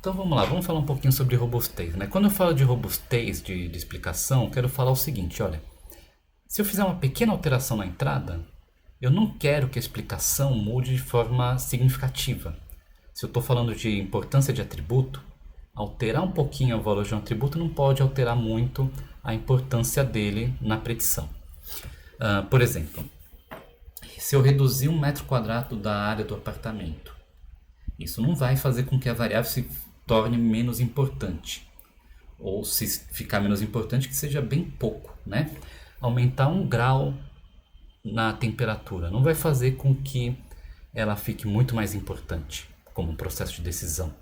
Então vamos lá, vamos falar um pouquinho sobre robustez, né? Quando eu falo de robustez de explicação, eu quero falar o seguinte, olha, se eu fizer uma pequena alteração na entrada, eu não quero que a explicação mude de forma significativa. Se eu estou falando de importância de atributo, alterar um pouquinho o valor de um atributo não pode alterar muito a importância dele na predição. Por exemplo, se eu reduzir 1 metro quadrado da área do apartamento, isso não vai fazer com que a variável se torne menos importante. Ou se ficar menos importante, que seja bem pouco, né? Aumentar 1 grau na temperatura não vai fazer com que ela fique muito mais importante como um processo de decisão.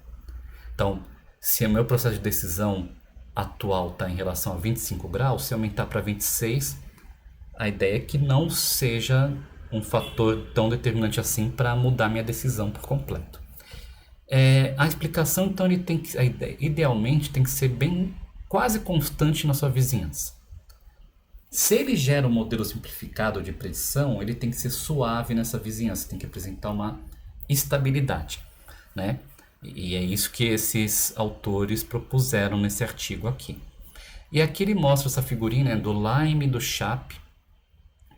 Então, se o meu processo de decisão atual está em relação a 25 graus, se aumentar para 26, a ideia é que não seja um fator tão determinante assim para mudar minha decisão por completo. A explicação, então, idealmente tem que ser bem quase constante na sua vizinhança. Se ele gera um modelo simplificado de predição, ele tem que ser suave nessa vizinhança, tem que apresentar uma estabilidade, né? E é isso que esses autores propuseram nesse artigo aqui. E aqui ele mostra essa figurinha, né, do Lime e do Sharp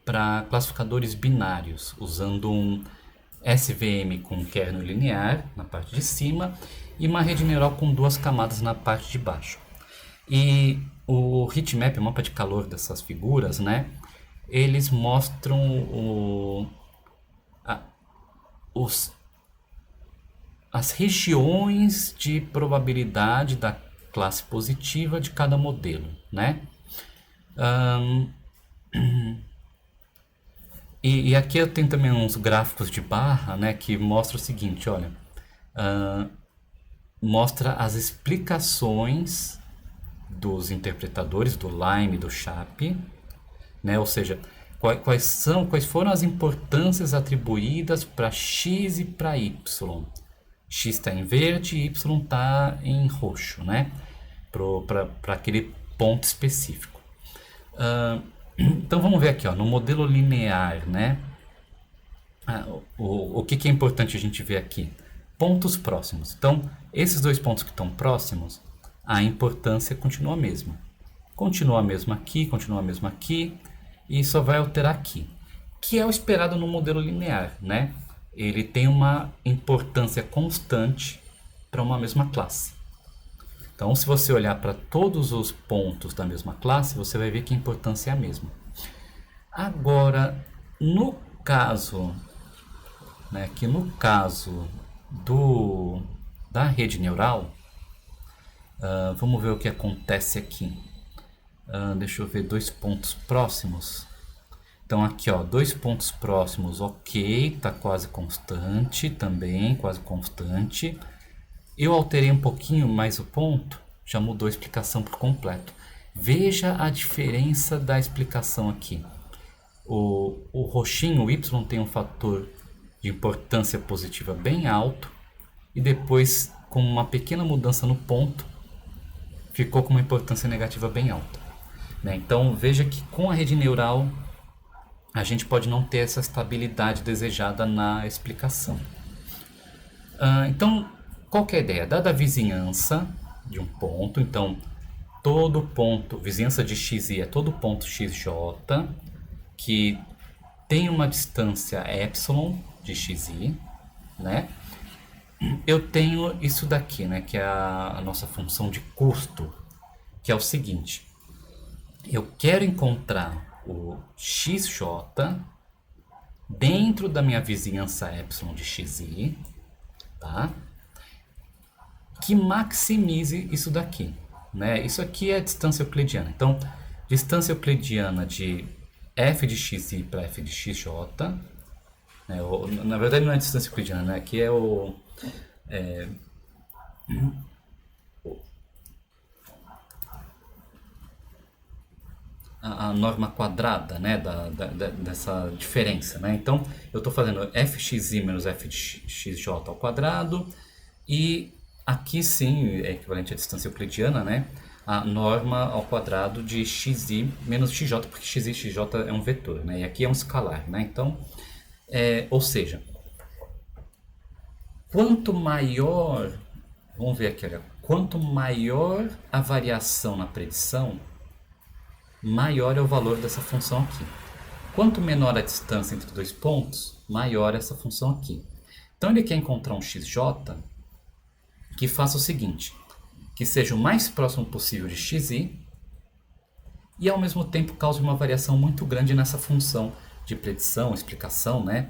para classificadores binários, usando um SVM com kernel linear na parte de cima e uma rede neural com 2 camadas na parte de baixo. E o heatmap, o mapa de calor dessas figuras, né, eles mostram as regiões de probabilidade da classe positiva de cada modelo, né? E aqui eu tenho também uns gráficos de barra, né, que mostra o seguinte, olha, mostra as explicações dos interpretadores do Lime e do Sharp, né, ou seja, quais foram as importâncias atribuídas para x e para y. X está em verde e y está em roxo, né, para aquele ponto específico. Então vamos ver aqui, ó, no modelo linear, né? O que é importante a gente ver aqui? Pontos próximos. Então, esses 2 pontos que estão próximos, a importância continua a mesma. Continua a mesma aqui, e só vai alterar aqui. Que é o esperado no modelo linear, né? Ele tem uma importância constante para uma mesma classe. Então, se você olhar para todos os pontos da mesma classe, você vai ver que a importância é a mesma. Agora, no caso, né, que no caso da rede neural, vamos ver o que acontece aqui. Deixa eu ver 2 pontos próximos. Então, aqui, ó, 2 pontos próximos, ok, está quase constante também, quase constante. Eu alterei um pouquinho mais o ponto, já mudou a explicação por completo. Veja a diferença da explicação aqui. O roxinho, o y, tem um fator de importância positiva bem alto e depois, com uma pequena mudança no ponto, ficou com uma importância negativa bem alta, né? Então veja que com a rede neural a gente pode não ter essa estabilidade desejada na explicação. Então, qual que é a ideia? Dada a vizinhança de um ponto, então todo ponto, vizinhança de xi é todo ponto xj que tem uma distância epsilon de xi, né? Eu tenho isso daqui, né, que é a nossa função de custo, que é o seguinte: eu quero encontrar o xj dentro da minha vizinhança epsilon de xi, tá? Que maximize isso daqui, né? Isso aqui é a distância euclidiana. Então, distância euclidiana de f de xi para f de xj, né? Na verdade não é distância euclidiana, né? Aqui é a norma quadrada, né, dessa diferença, né? Então, eu estou fazendo fxi menos f de xj ao quadrado, e aqui sim é equivalente à distância euclidiana, né? A norma ao quadrado de xi menos xj, porque xi e xj é um vetor, né? E aqui é um escalar, né? Então, ou seja, quanto maior vamos ver aqui, olha, quanto maior a variação na predição, maior é o valor dessa função aqui. Quanto menor a distância entre dois pontos, maior é essa função aqui. Então ele quer encontrar um xj que faça o seguinte, que seja o mais próximo possível de xi e ao mesmo tempo cause uma variação muito grande nessa função de predição, explicação, né?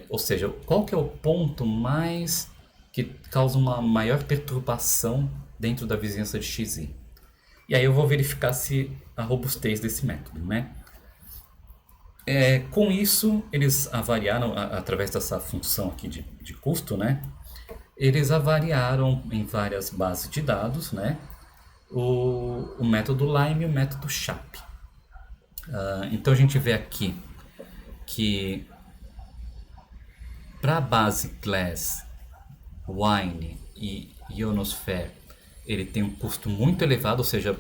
Ou seja, qual que é o ponto mais que causa uma maior perturbação dentro da vizinhança de xi? E aí eu vou verificar se a robustez desse método, né? Com isso, eles avaliaram, através dessa função aqui de custo, né? Eles avaliaram em várias bases de dados, né? O método Lime e o método SHAP. Então a gente vê aqui que para a base Glass, Wine e Ionosphere, ele tem um custo muito elevado, ou seja,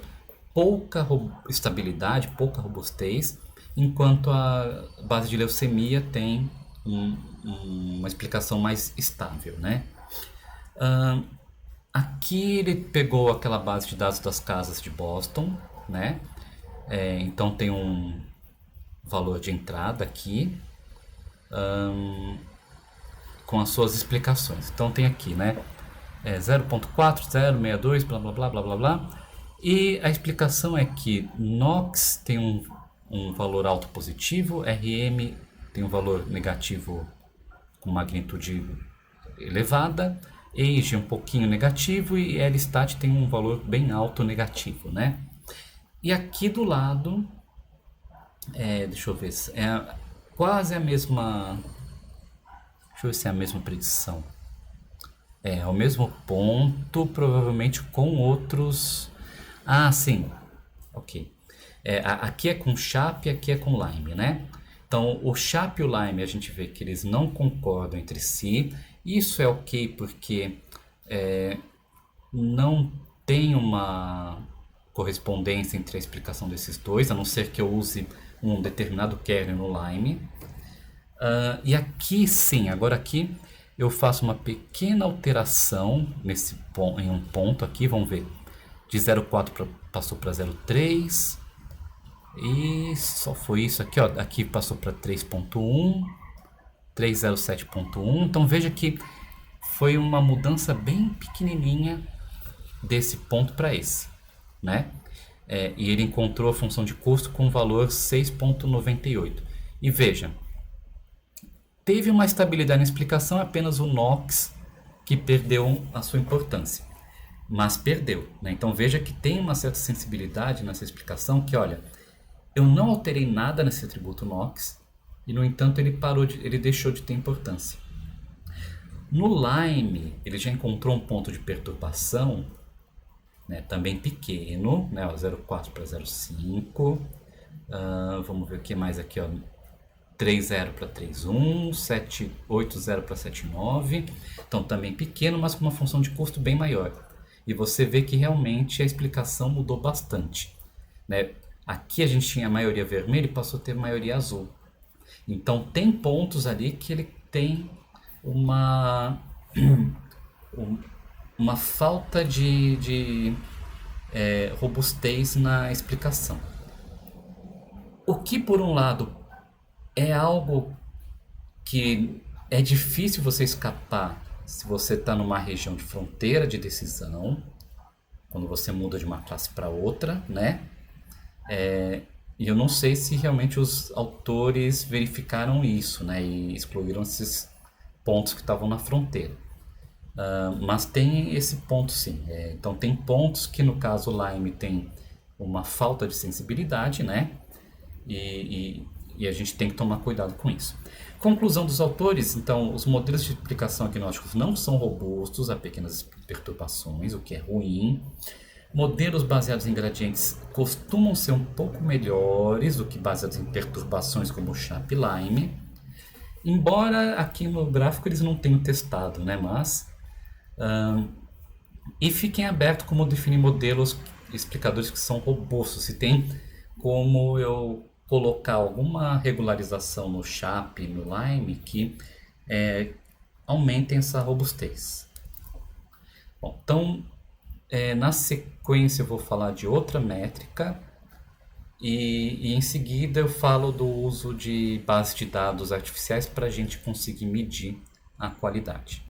pouca estabilidade, pouca robustez, enquanto a base de leucemia tem uma explicação mais estável, né? Aqui ele pegou aquela base de dados das casas de Boston, né? Então tem um valor de entrada aqui com as suas explicações. Então tem aqui, né? 0.4062, blá blá blá blá blá blá. E a explicação é que NOx tem um valor alto positivo, RM tem um valor negativo com magnitude elevada, Age um pouquinho negativo e LSTAT tem um valor bem alto negativo, né? E aqui do lado, deixa eu ver, quase a mesma, deixa eu ver se é a mesma predição. É o mesmo ponto, provavelmente com outros. Ah, sim, ok. Aqui é com SHAP e aqui é com Lime, né? Então, o SHAP e o Lime a gente vê que eles não concordam entre si. Isso é ok porque não tem uma correspondência entre a explicação desses dois, a não ser que eu use um determinado kernel no Lime. E aqui sim, agora aqui eu faço uma pequena alteração em um ponto aqui, vamos ver. De 0,4 passou para 0,3. E só foi isso aqui, ó. Aqui passou para 3.1, 307.1. Então veja que foi uma mudança bem pequenininha desse ponto para esse, né? E ele encontrou a função de custo com valor 6.98. E veja, teve uma estabilidade na explicação, apenas o NOx que perdeu a sua importância. Mas perdeu, né? Então veja que tem uma certa sensibilidade nessa explicação que, olha, eu não alterei nada nesse atributo NOx e, no entanto, ele deixou de ter importância. No Lime, ele já encontrou um ponto de perturbação, né, também pequeno, né, 0,4 para 0,5. Vamos ver o que mais aqui, ó, 3,0 para 3,1, 7,80 para 7,9. Então também pequeno, mas com uma função de custo bem maior. E você vê que realmente a explicação mudou bastante, né? Aqui a gente tinha a maioria vermelha e passou a ter maioria azul. Então tem pontos ali que ele tem uma falta de robustez na explicação. O que por um lado é algo que é difícil você escapar se você está numa região de fronteira de decisão, quando você muda de uma classe para outra, né? E eu não sei se realmente os autores verificaram isso, né? E excluíram esses pontos que estavam na fronteira. Mas tem esse ponto sim. Então tem pontos que no caso o Lime tem uma falta de sensibilidade, né? E a gente tem que tomar cuidado com isso. Conclusão dos autores, então, os modelos de explicação agnósticos não são robustos a pequenas perturbações, o que é ruim. Modelos baseados em gradientes costumam ser um pouco melhores do que baseados em perturbações como o SHAP e Lime. Embora aqui no gráfico eles não tenham testado, né? Mas e fiquem abertos como definir modelos explicadores que são robustos. Se tem como eu colocar alguma regularização no SHAP e no Lime que aumentem essa robustez. Bom, então, na sequência eu vou falar de outra métrica e em seguida eu falo do uso de bases de dados artificiais para a gente conseguir medir a qualidade.